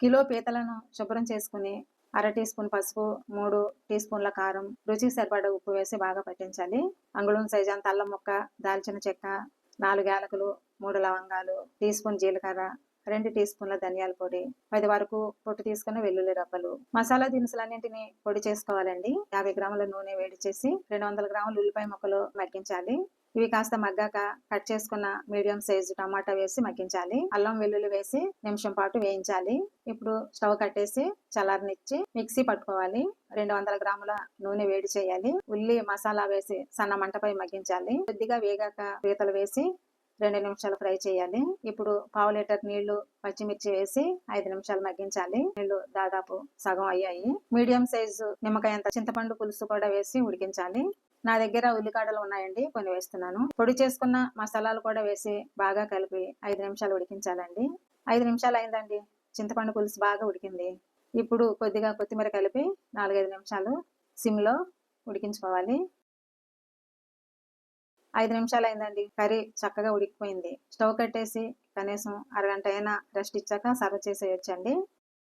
Kilo పీతలను శుభ్రం చేసుకుని అర టీ స్పూన్ పసుపు, 3 టీ స్పూన్ల కారం, రుచికి సరిపడా ఉప్పు వేసి బాగా పట్టించాలి. అంగుళం సైజు అంత అల్లం ముక్క, దాల్చిన చెక్క, 4 యాలకులు, 3 లవంగాలు, టీ స్పూన్ జీలకర్ర, 2 టీ స్పూన్ల ధనియాల పొడి, 10 వరకు పొట్టు తీసుకున్న వెల్లుల్లి రబ్బలు. మసాలా దినుసులన్నింటినీ పొడి చేసుకోవాలండి. 50 గ్రాముల నూనె వేడి చేసి 200 గ్రాముల ఉల్లిపాయ ముక్కలు మగ్గించాలి. ఇవి కాస్త మగ్గాక కట్ చేసుకున్న మీడియం సైజు టమాటా వేసి మగ్గించాలి. అల్లం వెల్లుల్లి వేసి నిమిషం పాటు వేయించాలి. ఇప్పుడు స్టవ్ కట్టేసి చల్లారనిచ్చి మిక్సీ పట్టుకోవాలి. 200 గ్రాముల నూనె వేడి చేయాలి. ఉల్లి మసాలా వేసి సన్న మంటపై మగ్గించాలి. కొద్దిగా వేగాక పీతలు వేసి 2 నిమిషాలు ఫ్రై చేయాలి. ఇప్పుడు పావు లీటర్ నీళ్లు, పచ్చిమిర్చి వేసి 5 నిమిషాలు మగ్గించాలి. నీళ్లు దాదాపు సగం అయ్యాయి. మీడియం సైజు నిమ్మకాయ అంత చింతపండు పులుసు కూడా వేసి ఉడికించాలి. నా దగ్గర ఉల్లికాడలు ఉన్నాయండి, కొన్ని వేస్తున్నాను. పొడి చేసుకున్న మసాలాలు కూడా వేసి బాగా కలిపి 5 నిమిషాలు ఉడికించాలండి. 5 నిమిషాలు అయిందండి. చింతపండు పులుసు బాగా ఉడికింది. ఇప్పుడు కొద్దిగా కొత్తిమీర కలిపి 4-5 నిమిషాలు సిమ్లో ఉడికించుకోవాలి. 5 నిమిషాలు అయిందండి. కర్రీ చక్కగా ఉడికిపోయింది. స్టవ్ కట్టేసి కనీసం అరగంట అయినా రెస్ట్ ఇచ్చాక సర్వ్ చేసేయొచ్చండి.